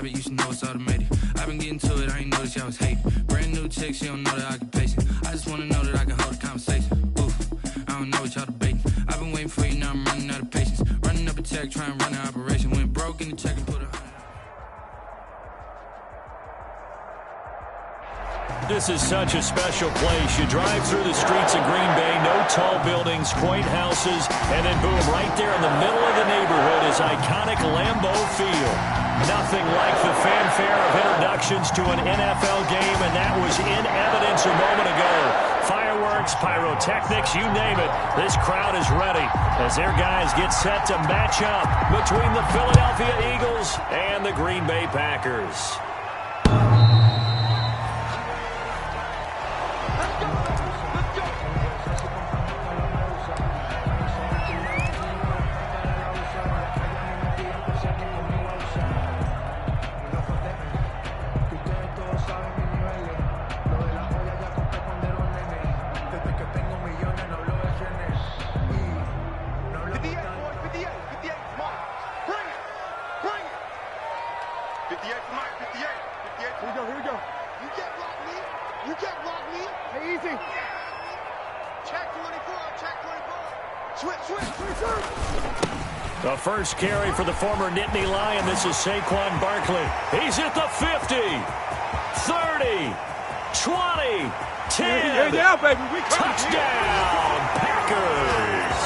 habit, you should know it's automated. I've been getting to it, I ain't noticed y'all was hating. Brand new chick, she don't know that I can pace it. I just wanna know that I can hold a conversation. Oof, I don't know what y'all debating. I've been waiting for you, now I'm running out of patience. Running up a check, trying to run an operation. Went broke in the check and put a... This is such a special place. You drive through the streets of Green Bay, no tall buildings, quaint houses, and then boom, right there in the middle of the neighborhood is iconic Lambeau Field. Nothing like the fanfare of introductions to an NFL game, and that was in evidence a moment ago. Fireworks, pyrotechnics, you name it. This crowd is ready as their guys get set to match up between the Philadelphia Eagles and the Green Bay Packers. The first carry for the former Nittany Lion. This is Saquon Barkley. He's at the 50, 30, 20, 10. Touchdown, Packers.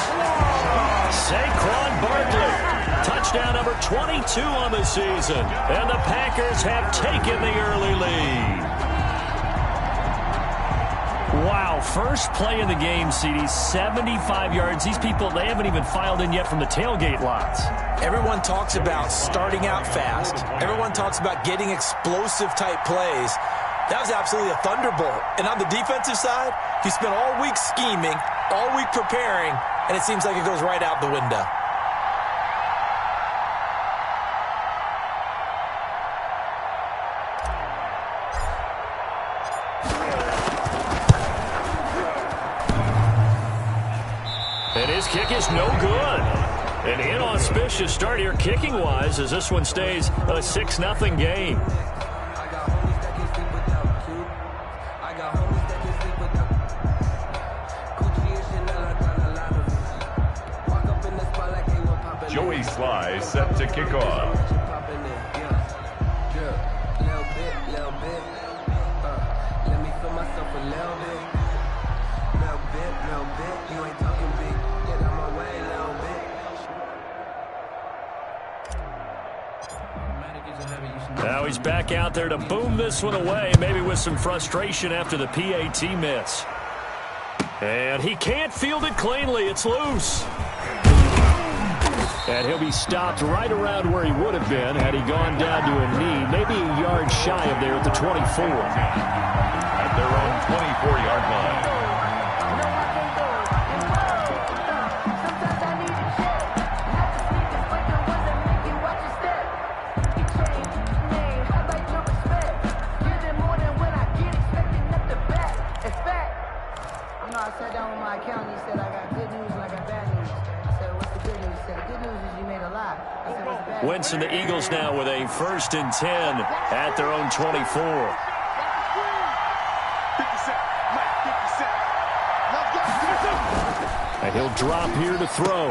Saquon Barkley. Touchdown number 22 on the season. And the Packers have taken the early lead. Wow, first play in the game, CD, 75 yards. These people, they haven't even filed in yet from the tailgate lots. Everyone talks about starting out fast. Everyone talks about getting explosive-type plays. That was absolutely a thunderbolt. And on the defensive side, he spent all week scheming, all week preparing, and it seems like it goes right out the window. And his kick is no good. An inauspicious start here kicking-wise as this one stays a 6-0 game. Joey Sly set to kick off. Now he's back out there to boom this one away, maybe with some frustration after the PAT miss. And he can't field it cleanly. It's loose. And he'll be stopped right around where he would have been had he gone down to a knee, maybe a yard shy of there at the 24. At their own 24-yard line. Wentz and the Eagles now with a 1st and 10 at their own 24. And he'll drop here to throw.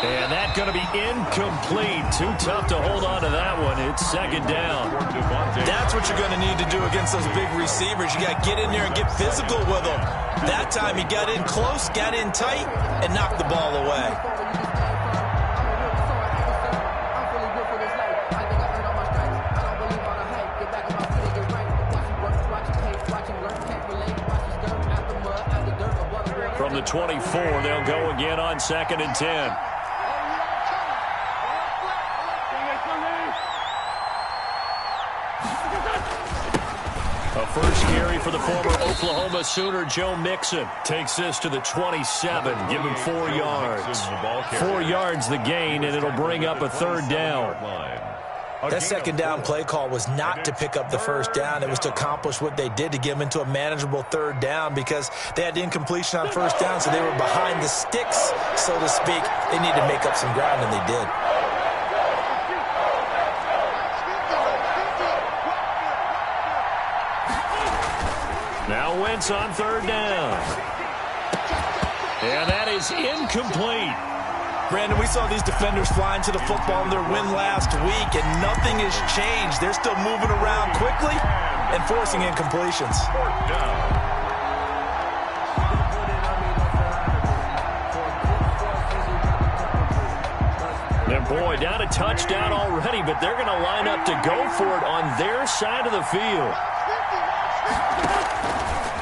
And that's going to be incomplete. Too tough to hold on to that one. It's 2nd down. That's what you're going to need to do against those big receivers. You got to get in there and get physical with them. That time he got in close, got in tight, and knocked the ball away. From the 24, they'll go again on 2nd and 10. A first carry for the former Oklahoma Sooner, Joe Mixon. Takes this to the 27, give him 4 yards. 4 yards the gain, and it'll bring up a 3rd down. That 2nd down play call was not to pick up the 1st down. It was to accomplish what they did to get them into a manageable 3rd down because they had incompletion on 1st down, so they were behind the sticks, so to speak. They needed to make up some ground, and they did. Now Wentz on third down. And that is incomplete. Brandon, we saw these defenders flying to the football in their win last week, and nothing has changed. They're still moving around quickly and forcing incompletions. Fourth down. And boy, down a touchdown already, but they're going to line up to go for it on their side of the field.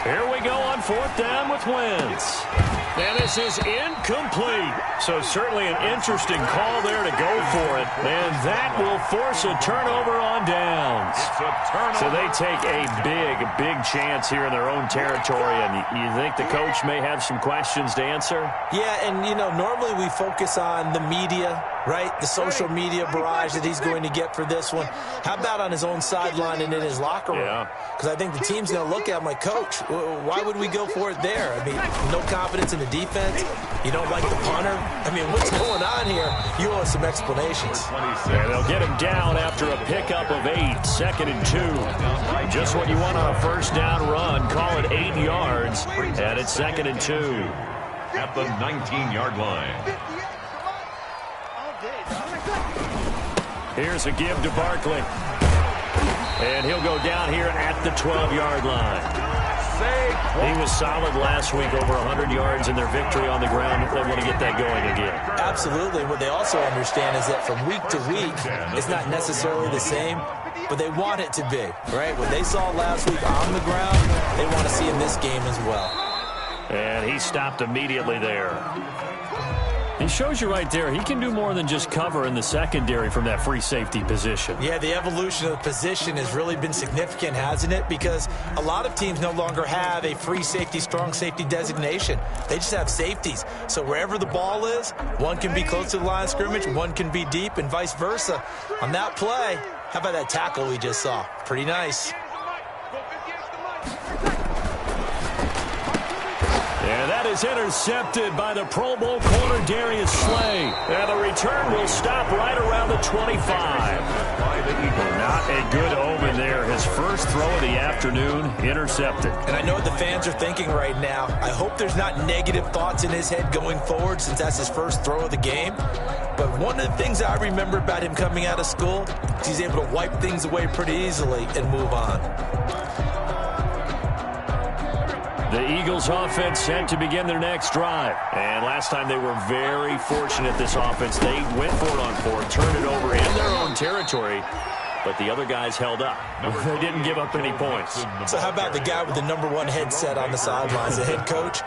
Here we go on fourth down with Wentz. And this is incomplete. So certainly an interesting call there to go for it. And that will force a turnover on downs. It's a turnover. So they take a big chance here in their own territory. And you think the coach may have some questions to answer? Yeah, and, you know, normally we focus on the media, right? The social media barrage that he's going to get for this one. How about on his own sideline and in his locker room? Because I think the team's going to look at him like, Coach, why would we go for it there? I mean, no confidence in the defense. You don't like the punter. I mean, what's going on here? You owe us some explanations. And they'll get him down after a pickup of 8, 2nd and 2. Just what you want on a first down run. Call it 8 yards. And it's 2nd and 2. At the 19-yard line. Here's a give to Barkley. And he'll go down here at the 12-yard line. He was solid last week, over 100 yards in their victory on the ground. They want to get that going again. Absolutely. What they also understand is that from week to week, it's not necessarily the same, but they want it to be, right? What they saw last week on the ground, they want to see in this game as well. And he stopped immediately there. He shows you right there, he can do more than just cover in the secondary from that free safety position. Yeah, the evolution of the position has really been significant, hasn't it? Because a lot of teams no longer have a free safety, strong safety designation. They just have safeties. So wherever the ball is, one can be close to the line of scrimmage, one can be deep, and vice versa. On that play, how about that tackle we just saw? Pretty nice. And that is intercepted by the Pro Bowl corner, Darius Slay. And the return will stop right around the 25. Not a good omen there. His first throw of the afternoon, intercepted. And I know what the fans are thinking right now. I hope there's not negative thoughts in his head going forward since that's his first throw of the game. But one of the things I remember about him coming out of school is he's able to wipe things away pretty easily and move on. The Eagles offense set to begin their next drive. And last time they were very fortunate, this offense. They went for it on 4, turned it over in their own territory, but the other guys held up. They didn't give up any points. So how about the guy with the #1 headset on the sidelines, the head coach?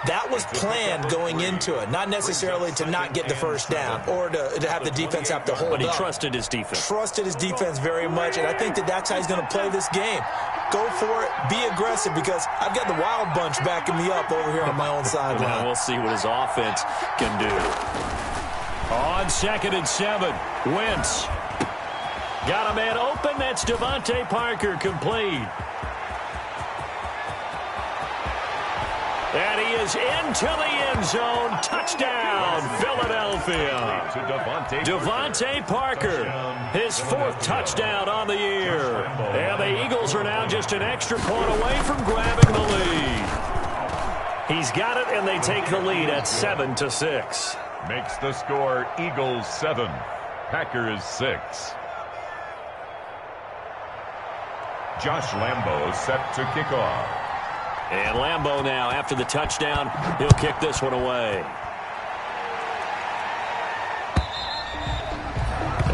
That was planned going into it, not necessarily to not get the first down or to have the defense have to hold up. But he trusted his defense. Trusted his defense very much, and I think that's how he's going to play this game. Go for it, be aggressive, because I've got the wild bunch backing me up over here on my own sideline. Now we'll see what his offense can do. On 2nd and 7, Wentz. Got a man open, that's Devontae Parker, complete. And he is into the end zone. Touchdown, Philadelphia. Devontae Parker, his 4th touchdown on the year. And the Eagles are now just an extra point away from grabbing the lead. He's got it, and they take the lead at 7-6. Makes the score Eagles 7, Packers 6. Josh Lambo set to kick off. And Lambo now, after the touchdown, he'll kick this one away.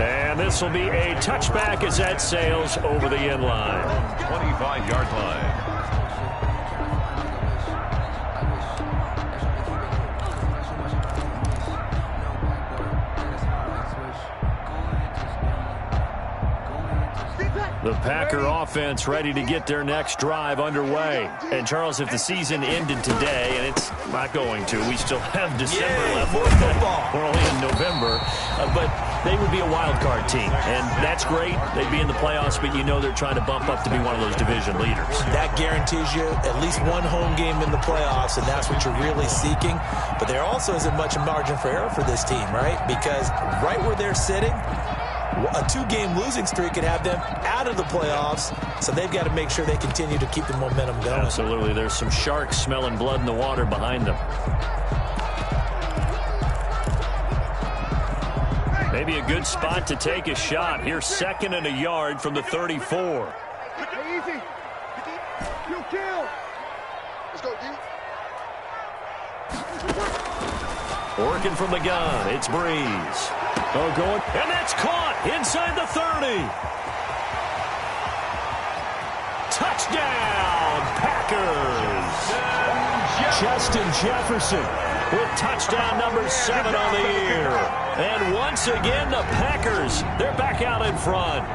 And this will be a touchback as that sails over the end line. 25-yard line. The Packer offense ready to get their next drive underway. And, Charles, if the season ended today, and it's not going to, we still have December left. We're only in November. But they would be a wild card team. And that's great. They'd be in the playoffs, but you know they're trying to bump up to be one of those division leaders. That guarantees you at least one home game in the playoffs, and that's what you're really seeking. But there also isn't much margin for error for this team, right? Because right where they're sitting, A 2-game losing streak could have them out of the playoffs, so they've got to make sure they continue to keep the momentum going. Absolutely. There's some sharks smelling blood in the water behind them. Maybe a good spot to take a shot. Here's 2nd and a yard from the 34. Hey, easy. Kill. Let's go, D. Working from the gun, it's Breeze. Oh, going, and that's caught inside the 30. Touchdown, Packers. Justin Jefferson with touchdown number 7 on the year. And once again, the Packers, they're back out in front.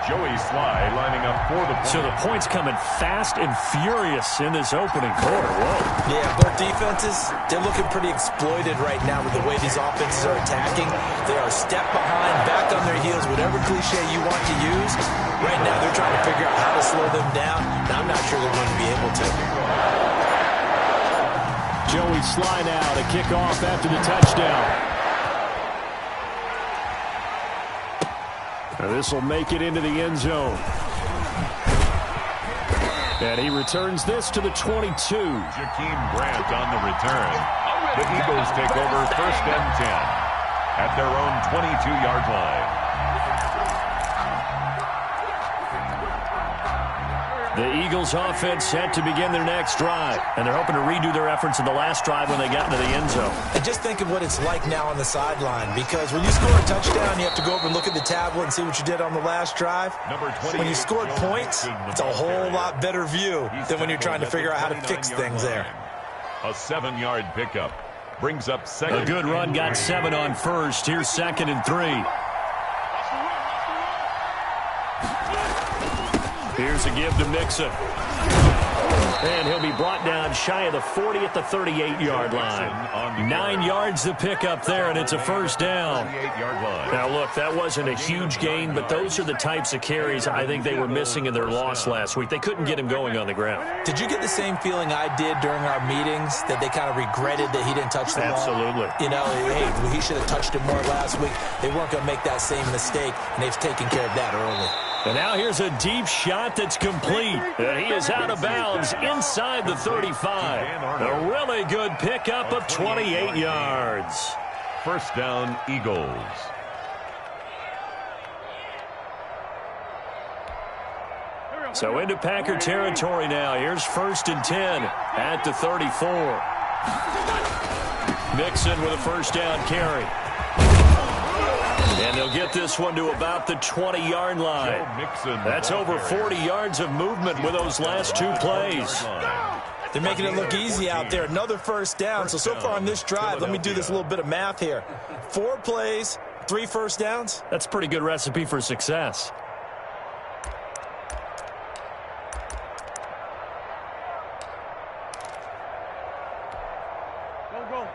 Joey Sly lining up for the point. So the points coming fast and furious in this opening quarter. Whoa. Yeah, both defenses, they're looking pretty exploited right now with the way these offenses are attacking. They are step behind, back on their heels, whatever cliche you want to use. Right now, they're trying to figure out how to slow them down, and I'm not sure they're going to be able to. Joey Sly now to kick off after the touchdown. This will make it into the end zone. And he returns this to the 22. Jakeem Grant on the return. The Eagles take over 1st and 10 at their own 22-yard line. The Eagles offense set to begin their next drive, and they're hoping to redo their efforts in the last drive when they got into the end zone. And just think of what it's like now on the sideline, because when you score a touchdown, you have to go over and look at the tablet and see what you did on the last drive. When you scored points, it's a whole lot better view than when you're trying to figure out how to fix things there. A 7-yard pickup brings up 2nd. A good run got 7 on first. Here's 2nd and 3. Here's a give to Mixon. And he'll be brought down shy of the 40 at the 38-yard line. 9 yards to pick up there, and it's a first down. Now, look, that wasn't a huge gain, but those are the types of carries I think they were missing in their loss last week. They couldn't get him going on the ground. Did you get the same feeling I did during our meetings, that they kind of regretted that he didn't touch the ball? Absolutely. You know, hey, he should have touched it more last week. They weren't going to make that same mistake, and they've taken care of that early. And now here's a deep shot that's complete. And he is out of bounds inside the 35. A really good pickup of 28 yards. First down, Eagles. So into Packer territory now. Here's 1st and 10 at the 34. Mixon with a first down carry. And they'll get this one to about the 20-yard line. That's over 40 yards of movement with those last 2 plays. They're making it look easy out there. Another first down. So far on this drive, let me do this little bit of math here. 4 plays, 3 first downs. That's a pretty good recipe for success. Go.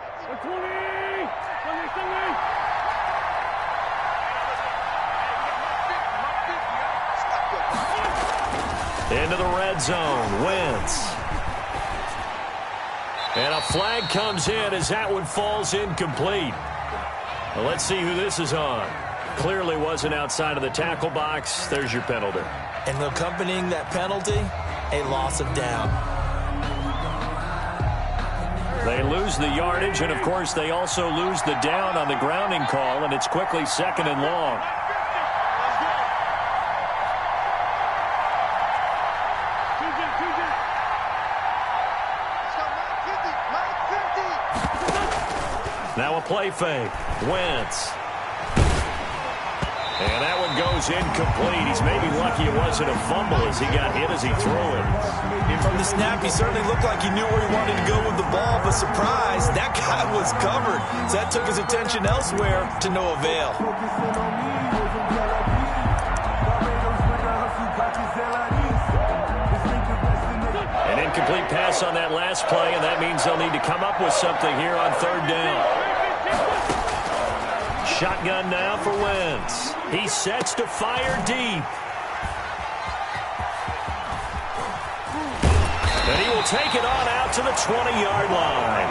20! Into the red zone, Wentz. And a flag comes in as that one falls incomplete. Well, let's see who this is on. Clearly wasn't outside of the tackle box. There's your penalty. And accompanying that penalty, a loss of down. They lose the yardage, and, of course, they also lose the down on the grounding call, and it's quickly 2nd and long. Now a play fake. Wentz. And that one goes incomplete. He's maybe lucky it wasn't a fumble as he got hit as he threw it. From the snap, he certainly looked like he knew where he wanted to go with the ball, but surprise, that guy was covered. So that took his attention elsewhere to no avail. An incomplete pass on that last play, and that means they'll need to come up with something here on 3rd down. Shotgun now for Wentz. He sets to fire deep. And he will take it on out to the 20-yard line.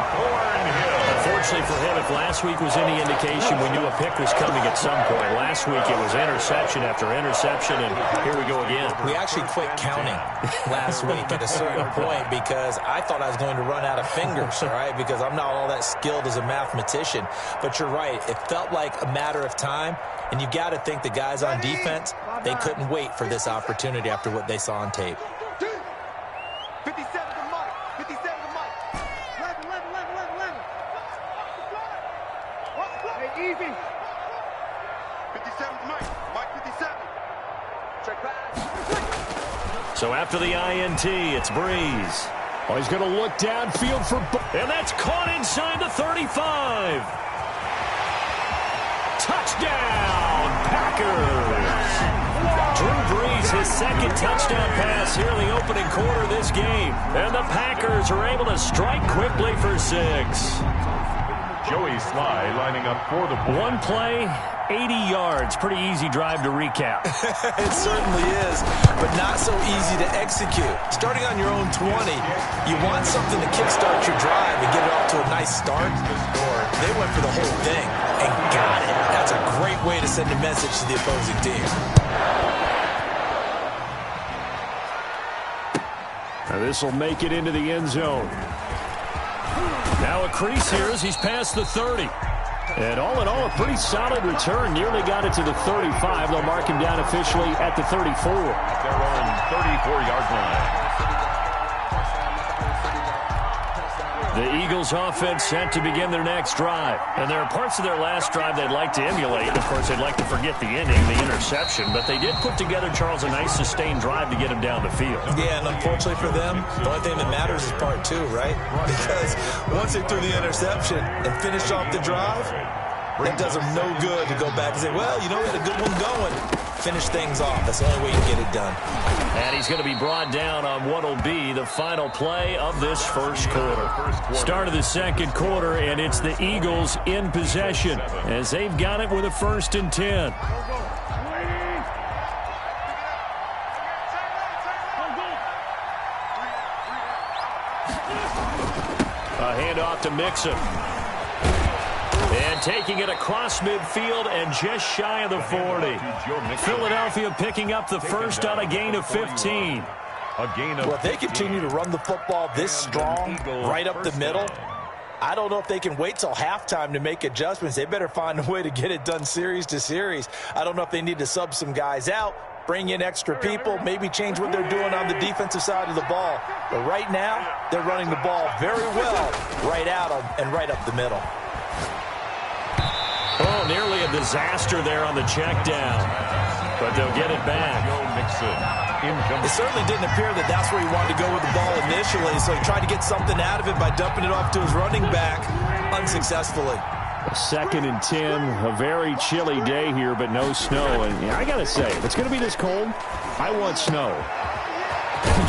Unfortunately for him, if last week was any indication, we knew a pick was coming at some point. Last week it was interception after interception, and here we go again. We actually quit counting last week at a certain point because I thought I was going to run out of fingers, all right, because I'm not all that skilled as a mathematician. But you're right. It felt like a matter of time, and you got to think the guys on defense, they couldn't wait for this opportunity after what they saw on tape. 57 to Mike. 57 to Mike. 11. Hey, easy. 57 to Mike. Mike 57. Check pass. So after the INT, it's Breeze. Oh, he's going to look downfield for... And that's caught inside the 35. Touchdown, Packers. Drew Brees, his second touchdown pass here in the opening quarter of this game. And the Packers are able to strike quickly for 6. Joey Sly lining up for the point. One play, 80 yards. Pretty easy drive to recap. It certainly is, but not so easy to execute. Starting on your own 20, you want something to kickstart your drive and get it off to a nice start, or they went for the whole thing and got it. That's a great way to send a message to the opposing team. Now this will make it into the end zone. Now a crease here as he's past the 30. And all in all, a pretty solid return. Nearly got it to the 35. They'll mark him down officially at the 34. At their own 34-yard line. The Eagles offense set to begin their next drive. And there are parts of their last drive they'd like to emulate. Of course, they'd like to forget the ending, the interception. But they did put together, Charles, a nice sustained drive to get him down the field. Yeah, and unfortunately for them, the only thing that matters is part 2, right? Because once they threw the interception and finished off the drive, that does them no good to go back and say, well, you know, we had a good one going. Finish things off. That's the only way you can get it done. And he's going to be brought down on what will be the final play of this first quarter. Start of the second quarter, and it's the Eagles in possession as they've got it with a 1st and 10. A handoff to Mixon. And taking it across midfield and just shy of the 40. Philadelphia picking up the first on a gain of 15. Well, if they continue to run the football this strong right up the middle, I don't know if they can wait till halftime to make adjustments. They better find a way to get it done series to series. I don't know if they need to sub some guys out, bring in extra people, maybe change what they're doing on the defensive side of the ball. But right now, they're running the ball very well right out and right up the middle. Oh, nearly a disaster there on the check down. But they'll get it back. It certainly didn't appear that that's where he wanted to go with the ball initially, so he tried to get something out of it by dumping it off to his running back unsuccessful. 2nd and 10, a very chilly day here, but no snow. And I got to say, if it's going to be this cold, I want snow.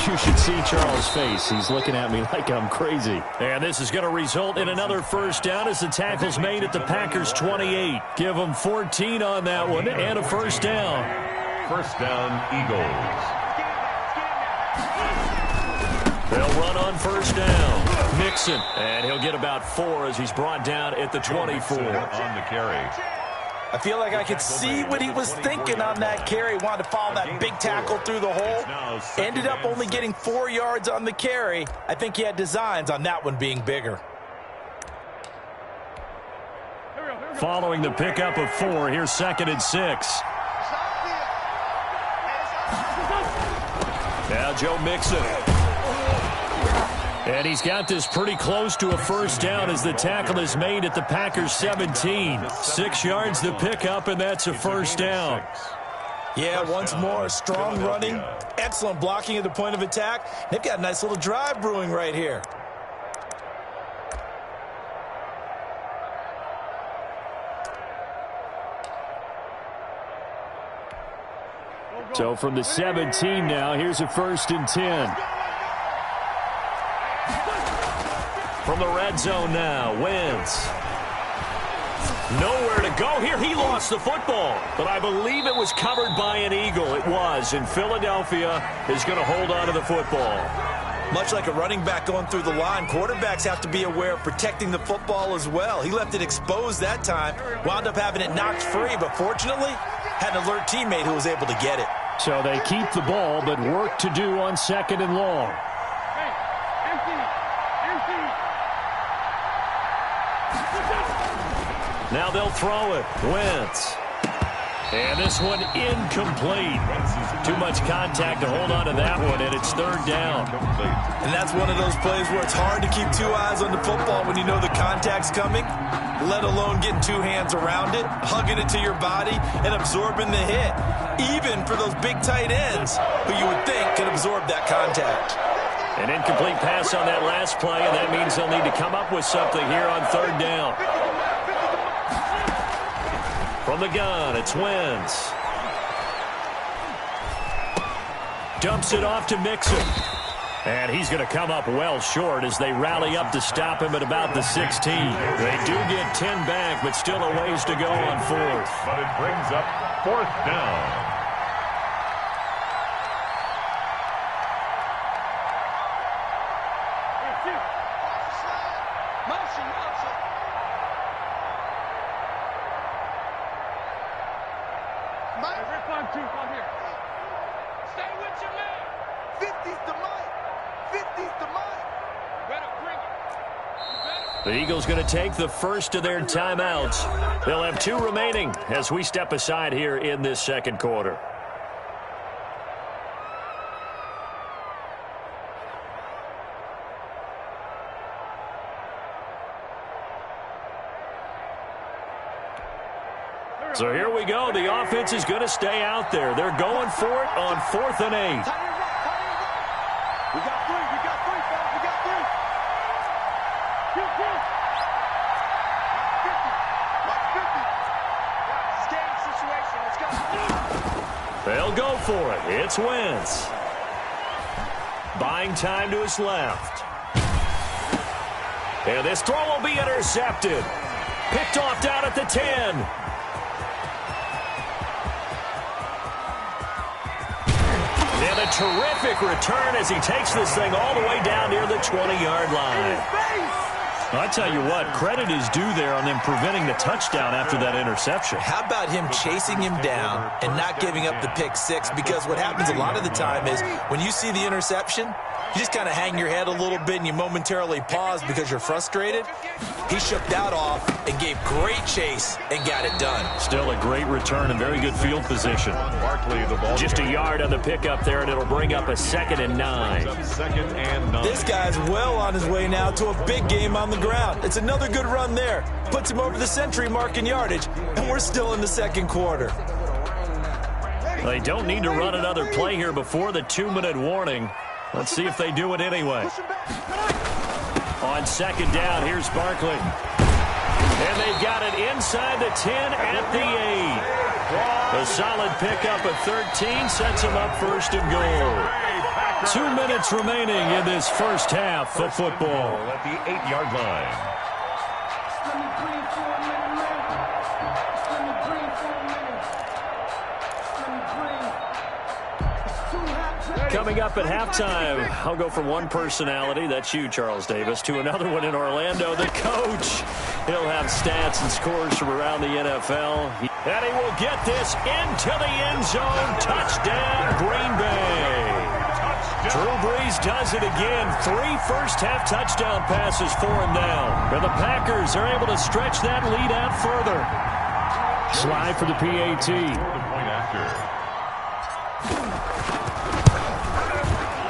You should see Charles' face. He's looking at me like I'm crazy. And this is going to result in another first down as the tackle's made at the Packers' 28. Give them 14 on that one and a first down. First down, Eagles. They'll run on first down. Mixon, and he'll get about 4 as he's brought down at the 24. On the carry. I feel like I could see what he was thinking on that carry. Wanted to follow that big tackle through the hole. Ended up only getting 4 yards on the carry. I think he had designs on that one being bigger. Following the pickup of 4, here's 2nd and 6. Now Joe Mixon. And he's got this pretty close to a first down as the tackle is made at the Packers' 17. 6 yards the pickup, and that's a first down. Yeah, once more, strong running, excellent blocking at the point of attack. They've got a nice little drive brewing right here. So from the 17 now, here's a 1st and 10. From the red zone now, Wentz. Nowhere to go here. He lost the football, but I believe it was covered by an Eagle. It was, and Philadelphia is going to hold on to the football. Much like a running back going through the line, quarterbacks have to be aware of protecting the football as well. He left it exposed that time, wound up having it knocked free, but fortunately had an alert teammate who was able to get it. So they keep the ball, but work to do on 2nd and long. Now they'll throw it. Wentz. And this one incomplete. Too much contact to hold on to that one, and it's 3rd down. And that's one of those plays where it's hard to keep 2 eyes on the football when you know the contact's coming, let alone getting 2 hands around it, hugging it to your body, and absorbing the hit, even for those big tight ends who you would think could absorb that contact. An incomplete pass on that last play, and that means they'll need to come up with something here on 3rd down. From the gun, it's Wentz. Dumps it off to Mixon. And he's going to come up well short as they rally up to stop him at about the 16. They do get 10 back, but still a ways to go on 4th. But it brings up 4th down. The Eagles going to take the first of their timeouts. They'll have 2 remaining as we step aside here in this 2nd quarter. So here we go. The offense is going to stay out there. They're going for it on 4th and 8. We got 3, fellas. We got 3. They'll go for it. It's Wentz. Buying time to his left. And this throw will be intercepted. Picked off down at the 10. And a terrific return as he takes this thing all the way down near the 20-yard line. I tell you what, credit is due there on them preventing the touchdown after that interception. How about him chasing him down and not giving up the pick 6? Because what happens a lot of the time is when you see the interception, you just kind of hang your head a little bit and you momentarily pause because you're frustrated. He shook that off and gave great chase and got it done. Still a great return and very good field position. Just a yard on the pickup there, and it'll bring up a 2nd and 9. This guy's well on his way now to a big game on the ground. It's another good run there. Puts him over the century mark in yardage, and we're still in the 2nd quarter. They don't need to run another play here before the 2-minute warning. Let's see if they do it anyway. On 2nd down, here's Barkley. And they've got it inside the 10 at the 8. A solid pickup at 13 sets them up 1st and goal. 2 minutes remaining in this first half of football. At the 8-yard line. Coming up at halftime, I'll go from one personality, that's you, Charles Davis, to another one in Orlando, the coach. He'll have stats and scores from around the NFL. And he will get this into the end zone. Touchdown, Green Bay. Drew Brees does it again. 3 first-half touchdown passes for him now. And the Packers are able to stretch that lead out further. Slide for the PAT.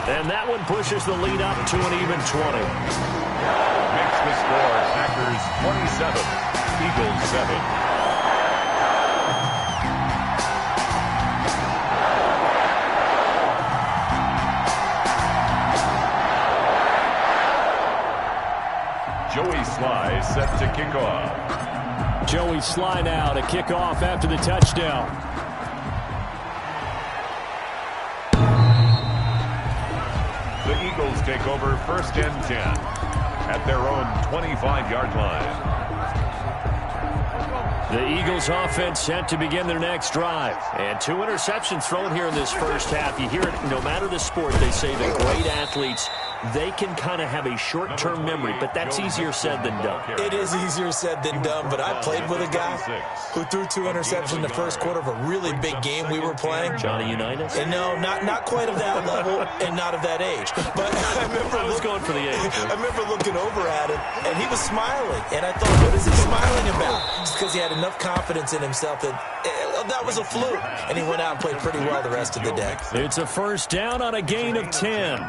And that one pushes the lead up to an even 20. Makes the score Packers 27, Eagles 7. Joey Sly set to kick off. Joey Sly now to kick off after the touchdown. The Eagles take over 1st and 10 at their own 25-yard line. The Eagles offense set to begin their next drive. And 2 interceptions thrown here in this first half. You hear it no matter the sport. They say that great athletes they can kind of have a short-term memory, but that's easier said than done. It is easier said than done, but I played with a guy who threw 2 interceptions in the first quarter of a really big game we were playing. Johnny Unitas? And no, not quite of that level and not of that age. But I was going for the age. I remember looking over at him, and he was smiling. And I thought, what is he smiling about? Just because he had enough confidence in himself that was a fluke. And he went out and played pretty well the rest of the day. It's a first down on a gain of 10.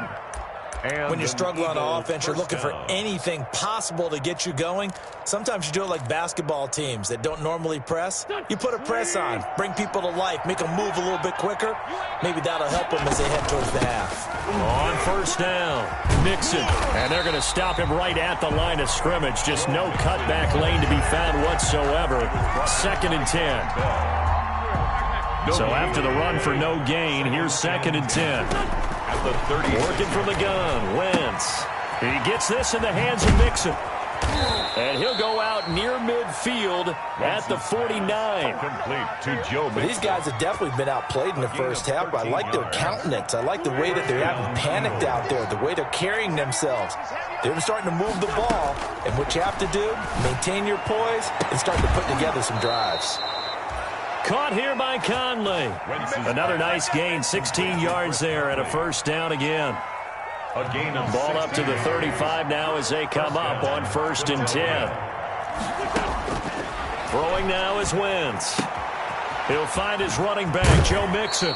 When you struggle on offense, you're looking for anything possible to get you going. Sometimes you do it like basketball teams that don't normally press. You put a press on, bring people to life, make them move a little bit quicker. Maybe that'll help them as they head towards the half. On first down, Mixon. And they're going to stop him right at the line of scrimmage. Just no cutback lane to be found whatsoever. 2nd and 10. So after the run for no gain, here's 2nd and 10. The 30. Working from the gun, Wentz. He gets this in the hands of Mixon. And he'll go out near midfield at the 49. Complete to Joe Mixon. These guys have definitely been outplayed in the first half, but I like their countenance. I like the way that they're having panicked out there, the way they're carrying themselves. They're starting to move the ball, and what you have to do, maintain your poise and start to put together some drives. Caught here by Conley. Another nice gain, 16 yards there, and a first down again. A gain of ball up to the 35 now as they come up on 1st and 10. Throwing now is Wentz. He'll find his running back, Joe Mixon.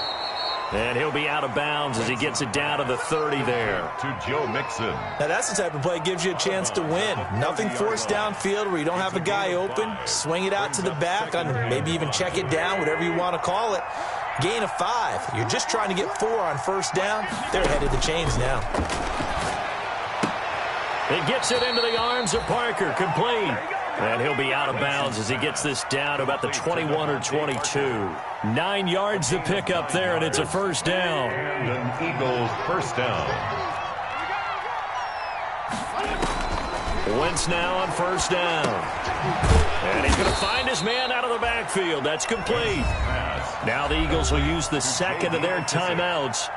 And he'll be out of bounds as he gets it down to the 30 there. To Joe Mixon. Now that's the type of play that gives you a chance to win. Nothing forced downfield where you don't have a guy open. Swing it out to the back, on maybe even check it down, whatever you want to call it. Gain of 5. You're just trying to get 4 on first down. They're ahead of the chains now. He gets it into the arms of Parker, complete. And he'll be out of bounds as he gets this down to about the 21 or 22. 9 yards to pick up there, and it's a first down. And an Eagles first down. Wentz now on first down. And he's going to find his man out of the backfield. That's complete. Now the Eagles will use the second of their timeouts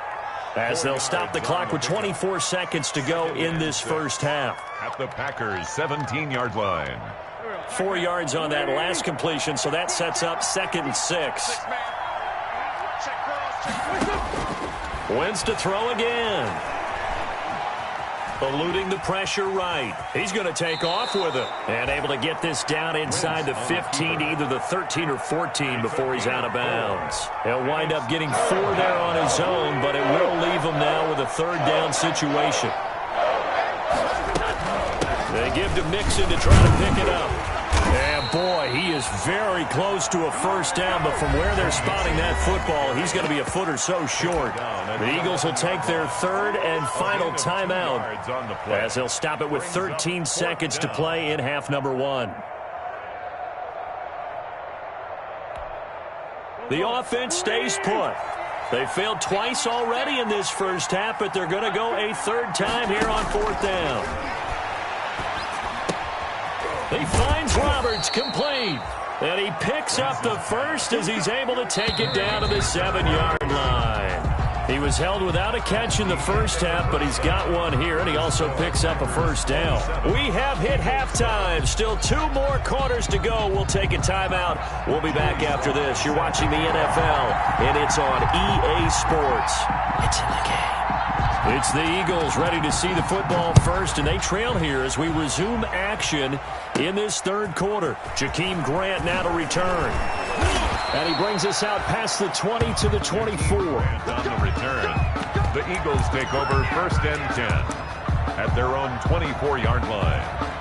as they'll stop the clock with 24 seconds to go in this first half. At the Packers' 17-yard line. 4 yards on that last completion, so that sets up 2nd and 6. Wentz to throw again. Eluding the pressure right. He's going to take off with it. And able to get this down inside the 15 to either the 13 or 14 before he's out of bounds. He'll wind up getting 4 there on his own, but it will leave him now with a 3rd down situation. They give to Mixon to try to pick it up. And boy, he is very close to a first down, but from where they're spotting that football, he's going to be a foot or so short. The Eagles will take their 3rd and final timeout as they'll stop it with 13 seconds to play in half number 1. The offense stays put. They failed twice already in this first half, but they're going to go a 3rd time here on 4th down. He finds Roberts, complete. And he picks up the first as he's able to take it down to the 7-yard line. He was held without a catch in the first half, but he's got one here, and he also picks up a first down. We have hit halftime. Still 2 more quarters to go. We'll take a timeout. We'll be back after this. You're watching the NFL, and it's on EA Sports. It's in the game. It's the Eagles ready to see the football first, and they trail here as we resume action in this 3rd quarter. Jakeem Grant now to return. And he brings us out past the 20 to the 24. And on the return, the Eagles take over 1st and 10 at their own 24-yard line.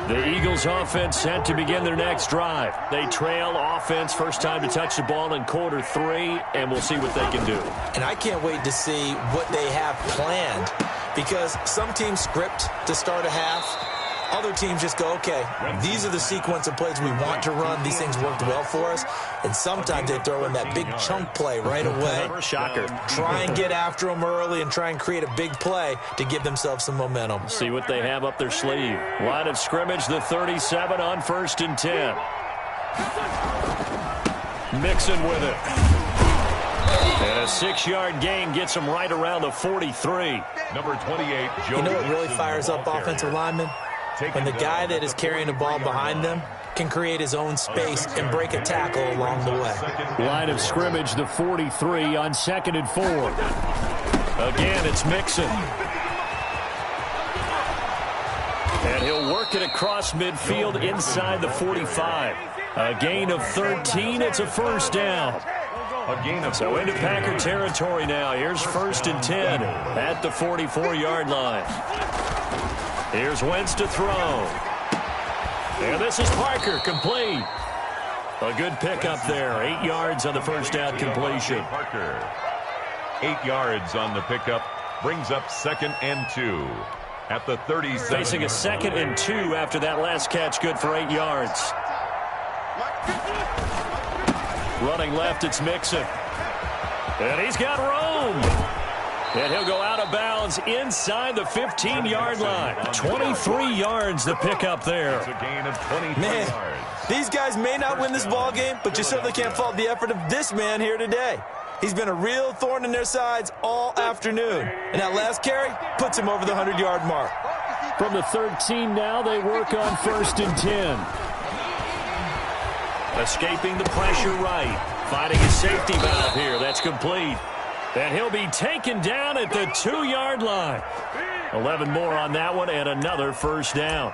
The Eagles offense set to begin their next drive. They trail offense, first time to touch the ball in quarter 3, and we'll see what they can do. And I can't wait to see what they have planned, because some teams script to start a half, Other teams just go, okay, these are the sequence of plays we want to run. These things worked well for us. And sometimes they throw in that big chunk play right away. Shocker. Try and get after them early and try and create a big play to give themselves some momentum. See what they have up their sleeve. Line of scrimmage, the 37 on 1st and 10. Mixon with it. And a 6-yard gain gets him right around the 43. Number 28, Joe. You know what really fires up offensive linemen? When the guy that is carrying the ball behind them can create his own space and break a tackle along the way. Line of scrimmage, the 43 on 2nd and 4. Again, it's Mixon. And he'll work it across midfield inside the 45. A gain of 13. It's a first down. So into Packer territory now. Here's 1st and 10 at the 44-yard line. Here's Wentz to throw. And this is Parker, complete. A good pickup there. 8 yards on the first down completion. Parker. 8 yards on the pickup. Brings up 2nd and 2 at the 37. Facing a 2nd and 2 after that last catch. Good for 8 yards. Running left, it's Mixon. And he's got room. And he'll go out of bounds inside the 15-yard line. 23 yards the pickup there. It's a gain of 23 Man, yards. these guys may not win this ball game, but you certainly can't fault the effort of this man here today. He's been a real thorn in their sides all afternoon. And that last carry puts him over the 100-yard mark. From the 13 now, they work on 1st and 10. Escaping the pressure right. Finding his safety valve here. That's complete. And he'll be taken down at the 2-yard line. 11 more on that one and another first down.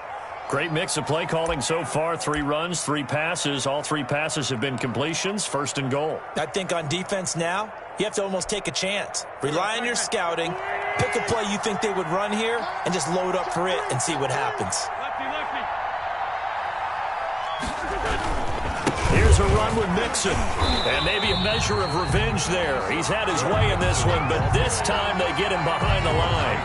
Great mix of play calling so far. 3 runs, 3 passes. All 3 passes have been completions. 1st and goal. I think on defense now, you have to almost take a chance. Rely on your scouting. Pick a play you think they would run here and just load up for it and see what happens. Here's a run with Mixon. And maybe a measure of revenge there. He's had his way in this one, but this time they get him behind the line.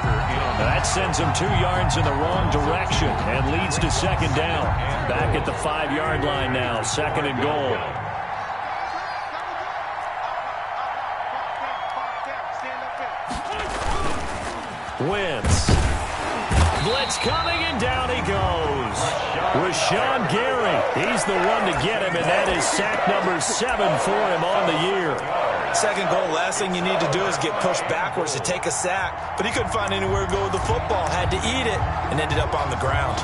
That sends him 2 yards in the wrong direction and leads to 2nd down. Back at the 5-yard line now, 2nd and goal. Wentz. Blitz coming, and down he goes. Rashawn Gary, he's the one to get him, and that is sack number 7 for him on the year. 2nd goal, last thing you need to do is get pushed backwards to take a sack. But he couldn't find anywhere to go with the football, had to eat it, and ended up on the ground.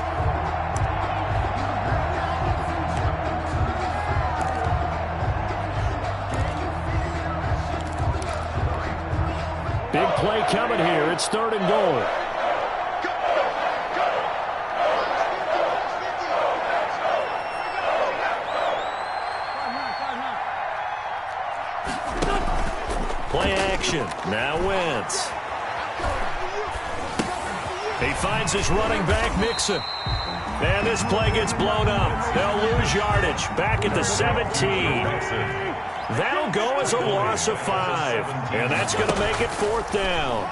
Big play coming here. It's 3rd and goal. Play action. Now Wentz. He finds his running back, Mixon. And this play gets blown up. They'll lose yardage. Back at the 17. That'll go as a loss of 5. And that's going to make it 4th down.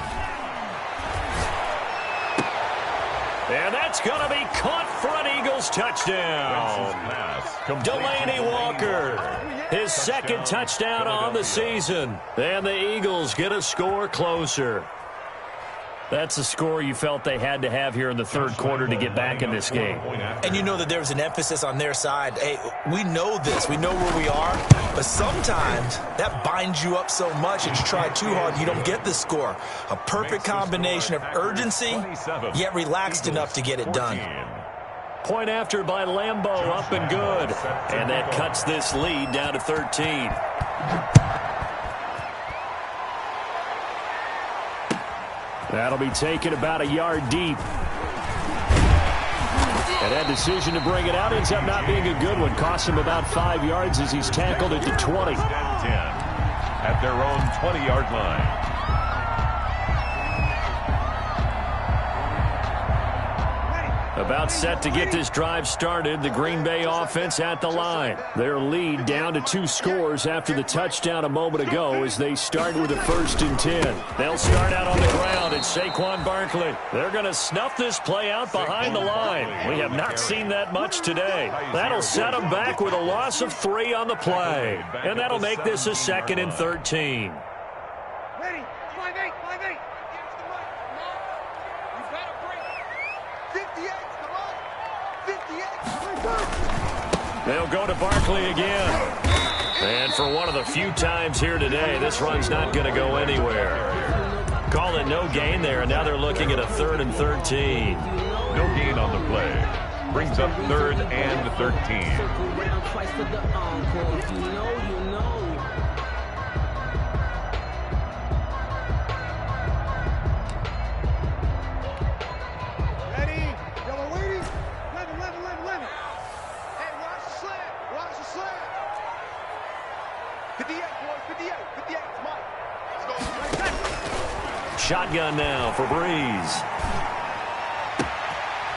And that's going to be caught for an Eagles touchdown. Delaney Walker, his 2nd touchdown on the season. And the Eagles get a score closer. That's a score you felt they had to have here in the 3rd quarter to get back in this game. And you know that there was an emphasis on their side. Hey, we know this. We know where we are. But sometimes that binds you up so much that you try too hard, you don't get the score. A perfect combination of urgency, yet relaxed enough to get it done. Point after by Lambeau, up and good. And that cuts this lead down to 13. That'll be taken about a yard deep. And that decision to bring it out ends up not being a good one. Costs him about 5 yards as he's tackled at the 20. At their own 20-yard line. About set to get this drive started. The Green Bay offense at the line. Their lead down to 2 scores after the touchdown a moment ago as they start with a 1st and 10. They'll start out on the ground. It's Saquon Barkley. They're going to snuff this play out behind the line. We have not seen that much today. That'll set them back with a loss of 3 on the play. And that'll make this a 2nd and 13. Ready? 5-8, 5-8. You better break. 58, come on. 58. They'll go to Barkley again. And for one of the few times here today, this run's not going to go anywhere. Call it no gain there, and now they're looking at a 3rd and 13. No gain on the play. Brings up 3rd and 13. Ready? Yo, we're waiting. 11. Hey, watch the slant. Watch the slant. 58, boys. 58. 58. It's Mike. Let's go. Shotgun now for Breeze.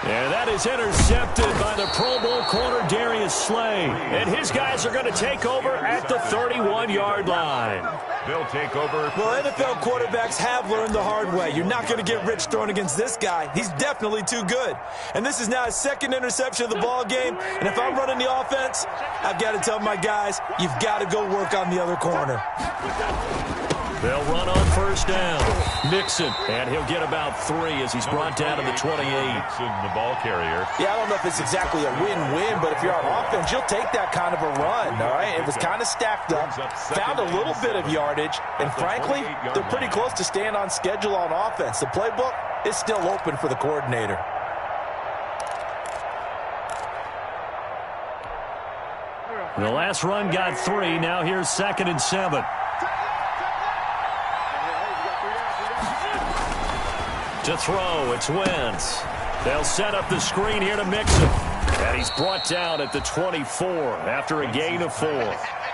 And that is intercepted by the Pro Bowl corner Darius Slay. And his guys are going to take over at the 31-yard line. They'll take over. Well, NFL quarterbacks have learned the hard way. You're not going to get rich throwing against this guy. He's definitely too good. And this is now his 2nd interception of the ball game. And if I'm running the offense, I've got to tell my guys, you've got to go work on the other corner. They'll run on 1st down. Mixon, and he'll get about 3 as he's brought down to the 28. Mixon, the ball carrier. Yeah, I don't know if it's exactly a win-win, but if you're on offense, you'll take that kind of a run, all right? It was kind of stacked up, found a little bit of yardage, and frankly, they're pretty close to staying on schedule on offense. The playbook is still open for the coordinator. The last run got 3. Now here's 2nd and 7. To throw, it's Wentz. They'll set up the screen here to Mixon. And he's brought down at the 24 after a gain of 4.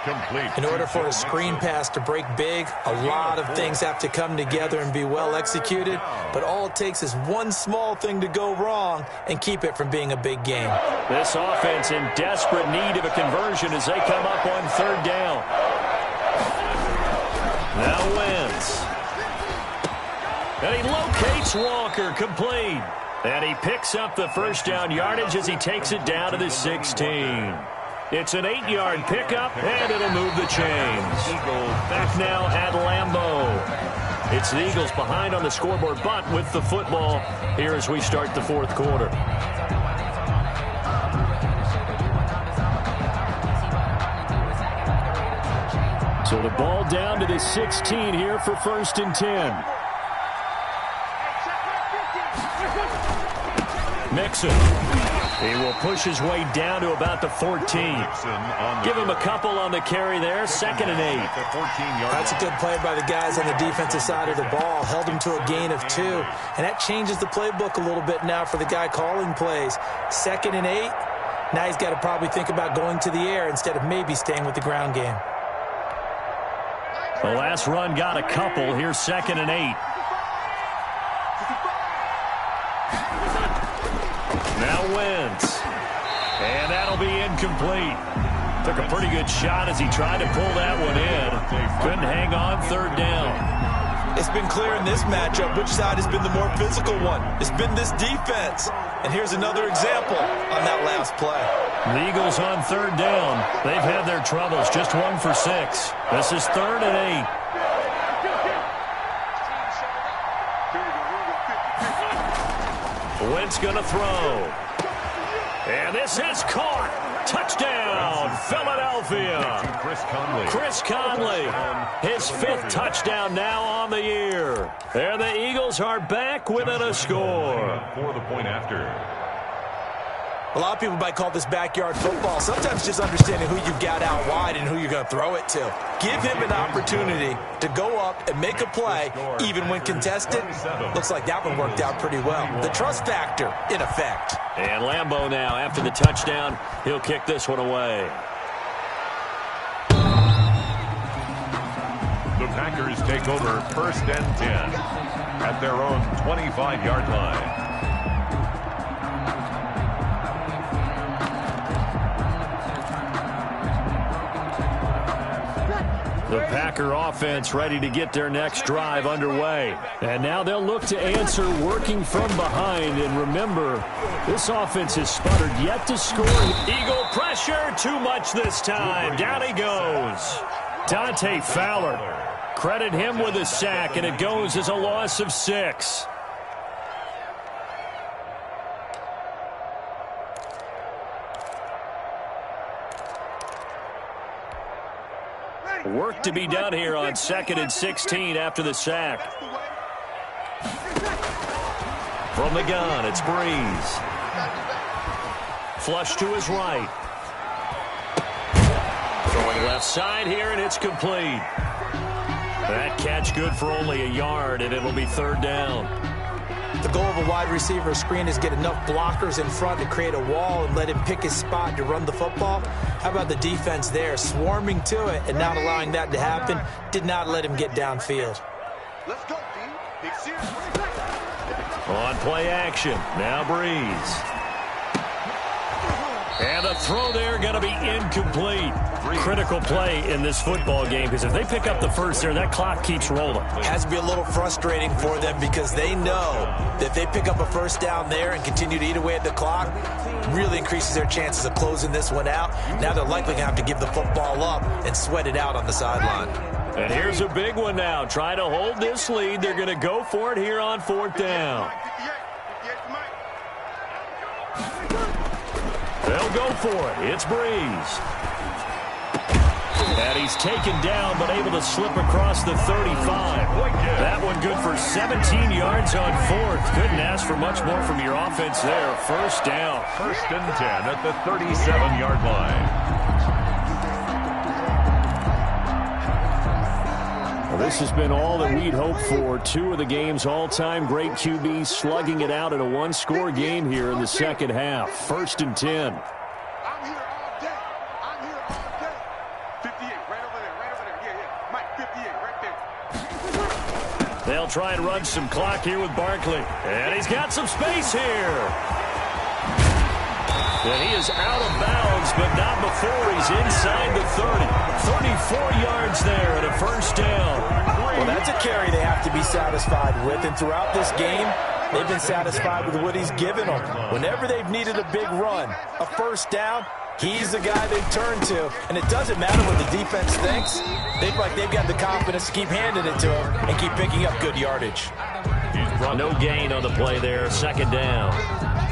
Complete. In order for a screen pass to break big, a lot of things have to come together and be well executed. But all it takes is one small thing to go wrong and keep it from being a big game. This offense in desperate need of a conversion as they come up on 3rd down. Now Wentz. And he locates Walker, complete. And he picks up the 1st down yardage as he takes it down to the 16. It's an 8-yard pickup, and it'll move the chains. Back now at Lambeau. It's the Eagles behind on the scoreboard, but with the football here as we start the 4th quarter. So the ball down to the 16 here for 1st and 10. Mixon. He will push his way down to about the 14. Give him a couple on the carry there. 2nd and 8. That's a good play by the guys on the defensive side of the ball. Held him to a gain of 2. And that changes the playbook a little bit now for the guy calling plays. 2nd and 8. Now he's got to probably think about going to the air instead of maybe staying with the ground game. The last run got a couple. Here's 2nd and 8. Now Wentz. And that'll be incomplete. Took a pretty good shot as he tried to pull that one in. Couldn't hang on 3rd down. It's been clear in this matchup which side has been the more physical one. It's been this defense. And here's another example on that last play. The Eagles on 3rd down. They've had their troubles. Just 1 for 6. This is 3rd and 8. Wentz going to throw. And this is caught. Touchdown, Philadelphia. Chris Conley, his 5th touchdown now on the year. And the Eagles are back within a score. For the point after. A lot of people might call this backyard football. Sometimes just understanding who you've got out wide and who you're going to throw it to. Give him an opportunity to go up and make a play, even when contested. Looks like that one worked out pretty well. The trust factor, in effect. And Lambeau now, after the touchdown, he'll kick this one away. The Packers take over 1st and 10 at their own 25-yard line. The Packer offense ready to get their next drive underway. And now they'll look to answer working from behind. And remember, this offense has sputtered yet to score. Eagle pressure, too much this time. Down he goes. Dante Fowler. Credit him with a sack, and it goes as a loss of 6. Work to be done here on 2nd and 16 after the sack. From the gun, it's Breeze. Flush to his right. Throwing left side here, and it's complete. That catch good for only a yard, and it'll be 3rd down. The goal of a wide receiver screen is get enough blockers in front to create a wall and let him pick his spot to run the football. How about the defense there, swarming to it and not allowing that to happen? Did not let him get downfield. Let's go, D. Big serious. On play action, now Breeze. And the throw there going to be incomplete. Critical play in this football game, because if they pick up the first there, that clock keeps rolling. Has to be a little frustrating for them because they know that if they pick up a first down there and continue to eat away at the clock, really increases their chances of closing this one out. Now they're likely going to have to give the football up and sweat it out on the sideline. And here's a big one now. Try to hold this lead. They're going to go for it here on 4th down. They'll go for it. It's Breeze. And he's taken down, but able to slip across the 35. That one good for 17 yards on 4th. Couldn't ask for much more from your offense there. 1st down. 1st and 10 at the 37-yard line. Well, this has been all that we'd hoped for. 2 of the game's all-time great QBs slugging it out in a one-score game here in the 2nd half. 1st and 10. I'm here all day. I'm here all day. 58, right over there, right over there. Yeah. Mike, 58, right there. They'll try and run some clock here with Barkley. And he's got some space here. And he is out of bounds, but not before he's inside the 30. 34 yards there and a 1st down. Well, that's a carry they have to be satisfied with. And throughout this game, they've been satisfied with what he's given them. Whenever they've needed a big run, a 1st down, he's the guy they've turned to. And it doesn't matter what the defense thinks. They've got the confidence to keep handing it to him and keep picking up good yardage. No gain on the play there. 2nd down.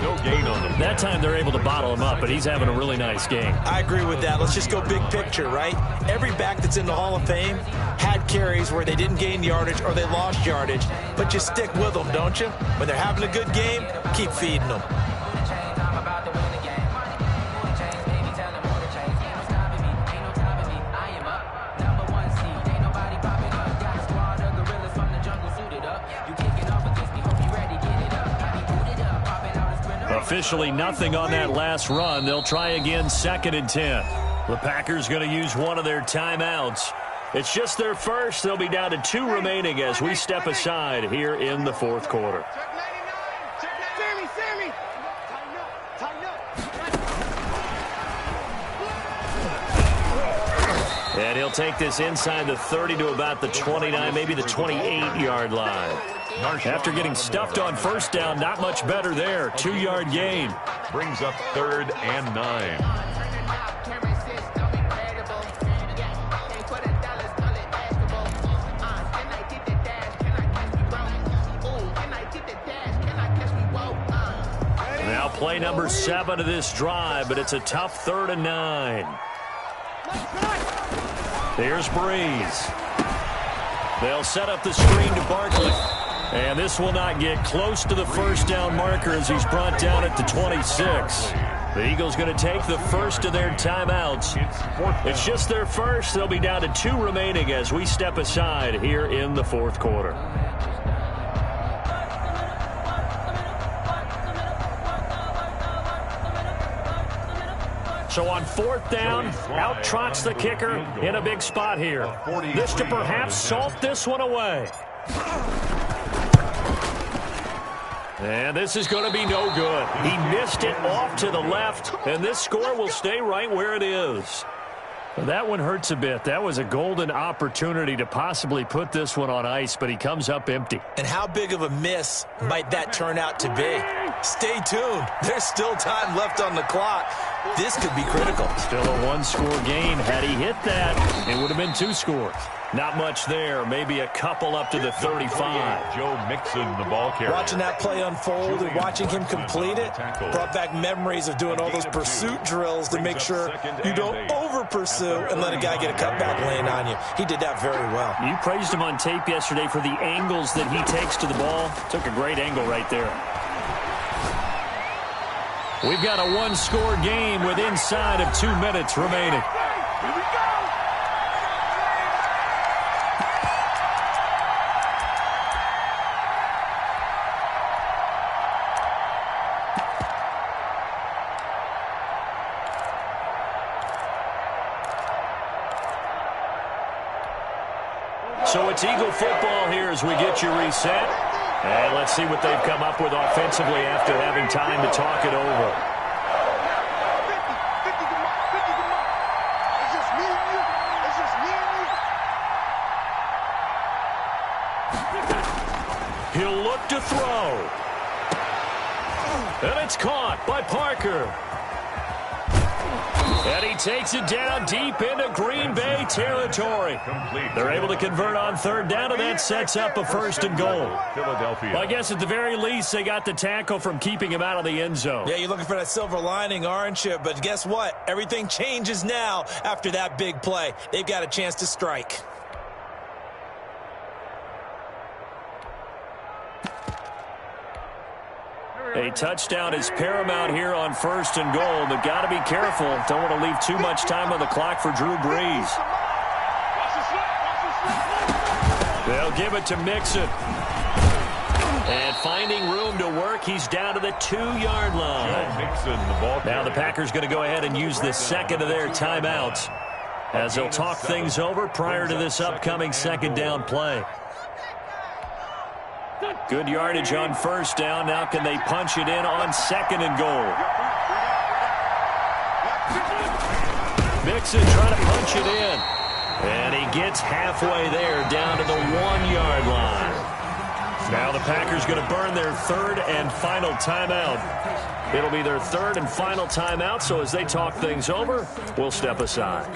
No gain on them. That time they're able to bottle him up, but he's having a really nice game. I agree with that. Let's just go big picture, right? Every back that's in the Hall of Fame had carries where they didn't gain yardage or they lost yardage, but you stick with them, don't you? When they're having a good game, keep feeding them. Officially nothing on that last run. They'll try again 2nd and 10. The Packers going to use one of their timeouts. It's just their first. They'll be down to 2 remaining as we step aside here in the 4th quarter. Sammy. Tighten up. And he'll take this inside the 30 to about the 29, maybe the 28-yard line. After getting stuffed on 1st down, not much better there. 2-yard gain. Brings up 3rd and 9. Now play number 7 of this drive, but it's a tough 3rd and 9. Here's Breeze. They'll set up the screen to Barkley. And this will not get close to the 1st down marker as he's brought down at the 26. The Eagles going to take the first of their timeouts. It's just their first. They'll be down to 2 remaining as we step aside here in the 4th quarter. So on 4th down, out trots the kicker in a big spot here. This to perhaps salt this one away. And this is going to be no good. He missed it off to the left, and this score will stay right where it is. Well, that one hurts a bit. That was a golden opportunity to possibly put this one on ice, but he comes up empty. And how big of a miss might that turn out to be? Stay tuned. There's still time left on the clock. This could be critical. Still a one-score game. Had he hit that, it would have been 2 scores. Not much there. Maybe a couple up to the 35. Joe Mixon, the ball carrier. Watching that play unfold and watching him complete it brought back memories of doing all those pursuit drills to make sure you don't over-pursue and let a guy get a cutback lane on you. He did that very well. You praised him on tape yesterday for the angles that he takes to the ball. Took a great angle right there. We've got a one-score game with inside of 2 minutes remaining. Here we go. So it's Eagle football here as we get you reset. And let's see what they've come up with offensively after having time to talk it over. 50 come on. 50 come on. It's just me and you. It's just me and you. He'll look to throw. And it's caught by Parker. And he takes it down deep into Green Bay territory. They're able to convert on third down, and that sets up a 1st and goal. Philadelphia. Well, I guess at the very least, they got the tackle from keeping him out of the end zone. Yeah, you're looking for that silver lining, aren't you? But guess what? Everything changes now after that big play. They've got a chance to strike. A touchdown is paramount here on 1st and goal, but got to be careful. Don't want to leave too much time on the clock for Drew Brees. They'll give it to Mixon. And finding room to work, he's down to the 2-yard line. Mixon, the ball Now the Packers going to go ahead and use the second of their timeouts as they'll talk things over prior to this upcoming 2nd down play. Good yardage on 1st down. Now can they punch it in on 2nd and goal? Mixon trying to punch it in. And he gets halfway there down to the 1-yard line. Now the Packers going to burn their 3rd and final timeout. It'll be their 3rd and final timeout, so as they talk things over, we'll step aside.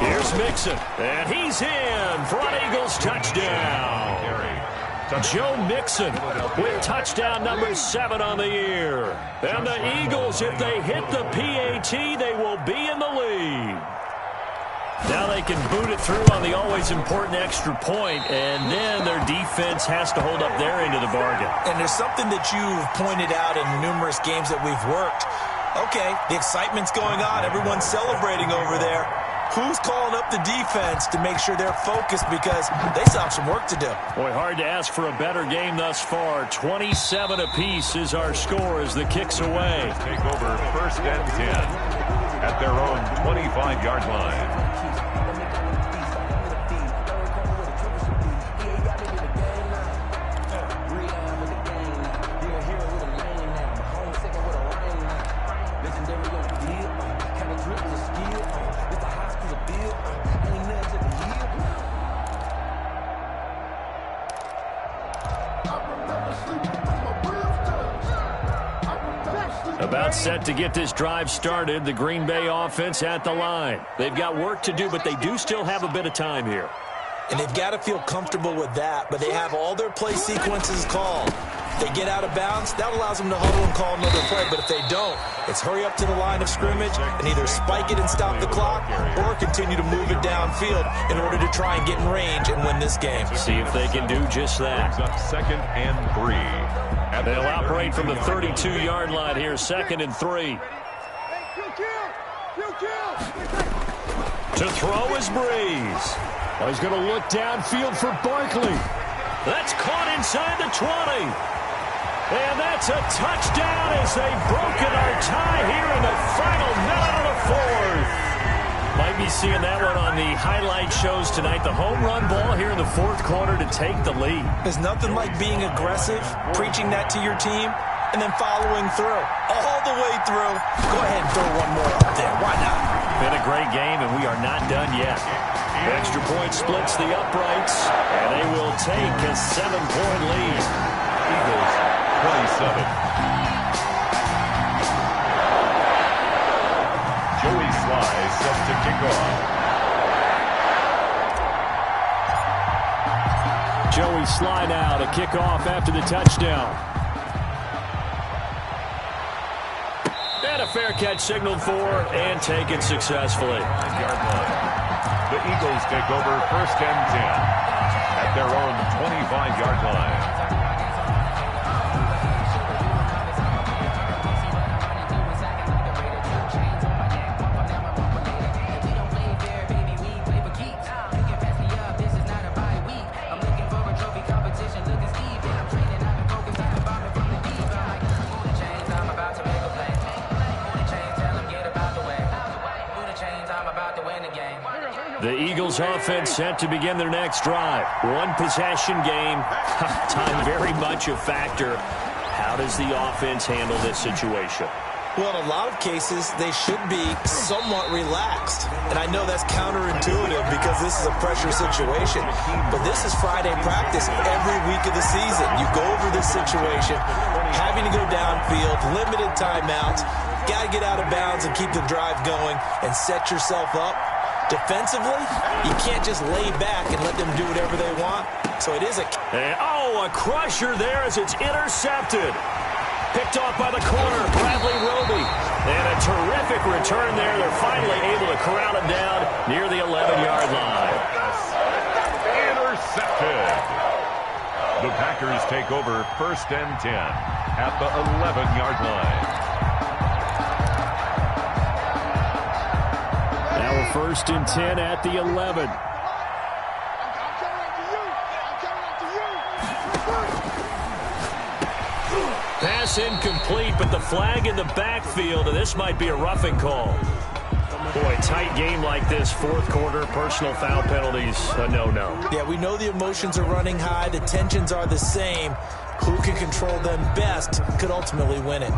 Here's Mixon, and he's in for an Eagles touchdown. Joe Mixon with touchdown number 7 on the year. And the Eagles, if they hit the PAT, they will be in the lead. Now they can boot it through on the always important extra point, and then their defense has to hold up their end of the bargain. And there's something that you've pointed out in numerous games that we've worked. Okay, the excitement's going on. Everyone's celebrating over there. Who's calling up the defense to make sure they're focused, because they still have some work to do? Boy, hard to ask for a better game thus far. 27 apiece is our score as the kick's away. Take over 1st and 10 at their own 25-yard line. About set to get this drive started. The Green Bay offense at the line. They've got work to do, but they do still have a bit of time here. And they've got to feel comfortable with that, but they have all their play sequences called. If they get out of bounds, that allows them to huddle and call another play. But if they don't, it's hurry up to the line of scrimmage and either spike it and stop the clock or continue to move it downfield in order to try and get in range and win this game. See if they can do just that. Brings up 2nd and 3. They'll operate from the 32-yard line here, 2nd and 3. To throw is Breeze. Well, he's going to look downfield for Barkley. That's caught inside the 20. And that's a touchdown as they've broken our tie here in the final minute of the fourth. Might be seeing that one on the highlight shows tonight. The home run ball here in the fourth quarter to take the lead. There's nothing like being aggressive, preaching that to your team, and then following through. All the way through. Go ahead and throw one more up there. Why not? Been a great game, and we are not done yet. The extra point splits the uprights, and they will take a 7-point lead. Eagles 27. Joey Sly set to kick off. Joey Sly now to kick off after the touchdown. And a fair catch signaled for and taken successfully. 5-yard line. The Eagles take over 1st and 10 at their own 25-yard line. The Eagles offense set to begin their next drive. One possession game. Time very much a factor. How does the offense handle this situation? Well, in a lot of cases, they should be somewhat relaxed. And I know that's counterintuitive because this is a pressure situation. But this is Friday practice every week of the season. You go over this situation, having to go downfield, limited timeouts, got to get out of bounds and keep the drive going and set yourself up. Defensively, you can't just lay back and let them do whatever they want. So it is a crusher there as it's intercepted. Picked off by the corner, Bradley Roby. And a terrific return there. They're finally able to corral it down near the 11-yard line. Intercepted. The Packers take over 1st and 10 at the 11-yard line. Now a 1st and 10 at the 11. Pass incomplete, but the flag in the backfield, and this might be a roughing call. Boy, tight game like this, fourth quarter, personal foul penalties, a no-no. Yeah, we know the emotions are running high, the tensions are the same. Who can control them best could ultimately win it.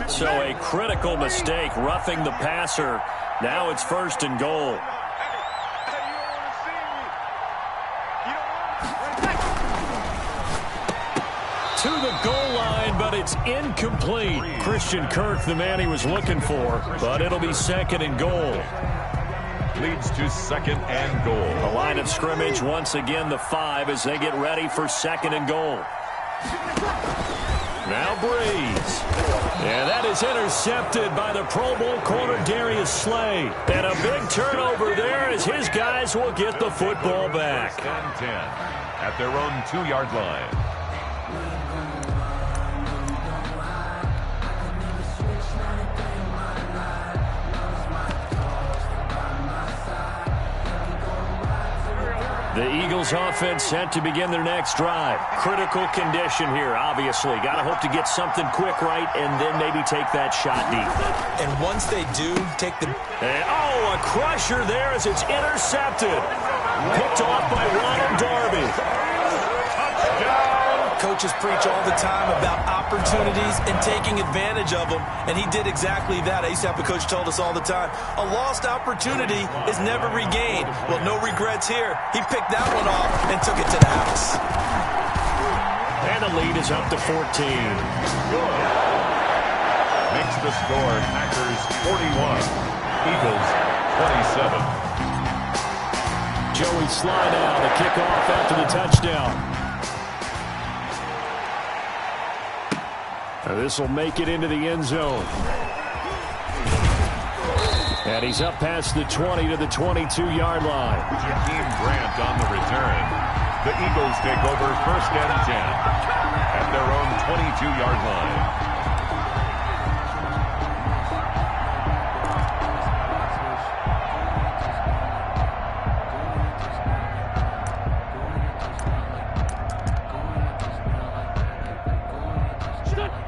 So a critical mistake, roughing the passer. Now it's 1st and goal. To the goal line, but it's incomplete. Christian Kirk, the man he was looking for, but it'll be 2nd and goal. Leads to 2nd and goal. The line of scrimmage, once again, the 5 as they get ready for 2nd and goal. Now Breeze. And that is intercepted by the Pro Bowl corner Darius Slay. And a big turnover there as his guys will get the football back. 1st and 10 at their own 2-yard line. The Eagles offense set to begin their next drive. Critical condition here, obviously. Got to hope to get something quick right and then maybe take that shot deep. And once they do, take the... And, a crusher there as it's intercepted. Picked off by Ronald Darby. Touchdown! Coaches preach all the time about opportunities and taking advantage of them, and he did exactly that. I used to have a coach told us all the time, a lost opportunity is never regained. Well, no regrets here. He picked that one off and took it to the house. And the lead is up to 14. Good. Makes the score Packers 41, Eagles 27. Joey Sly now to kick off after the touchdown. This will make it into the end zone. And he's up past the 20 to the 22-yard line. Jakeem Grant on the return. The Eagles take over first and 10 at their own 22-yard line.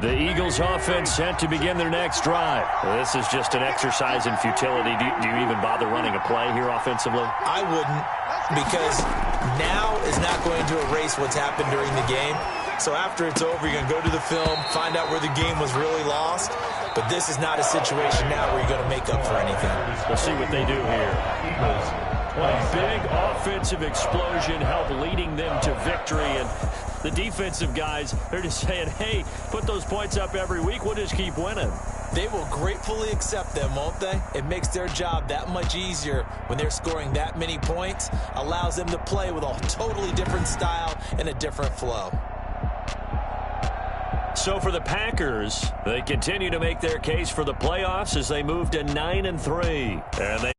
The Eagles offense set to begin their next drive. Well, this is just an exercise in futility. Do you even bother running a play here offensively? I wouldn't, because now is not going to erase what's happened during the game. So after it's over, you're going to go to the film, find out where the game was really lost. But this is not a situation now where you're going to make up for anything. We'll see what they do here. A big offensive explosion helped leading them to victory. And the defensive guys, they're just saying, hey, put those points up every week. We'll just keep winning. They will gratefully accept them, won't they? It makes their job that much easier when they're scoring that many points. Allows them to play with a totally different style and a different flow. So for the Packers, they continue to make their case for the playoffs as they move to 9-3. And they